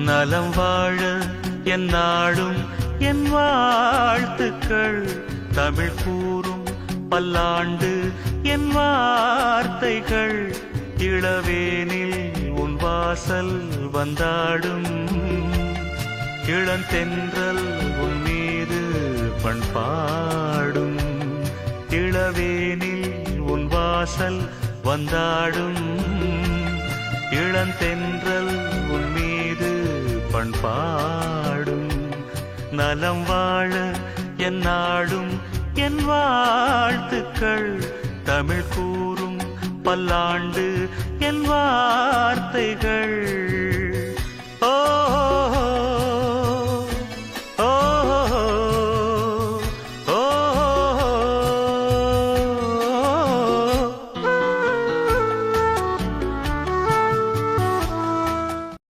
நலம் வாழ என் நாடும் என் வாழ்த்துக்கள். தமிழ் கூறும் பல்லாண்டு என் வார்த்தைகள். இளவேனில் உன் வாசல் வந்தாடும். இளந்தென்றல் உன் மீது பண்பாடும். இளவேனில் உன் வாசல் வந்தாடும். இளந்தென்றல் உன் மீது பண்பாடும். நலம் வாழ என் நாடும் என் வாழ்த்துக்கள். தமிழ் கூறும் பல்லாண்டு என் வார்த்தைகள்.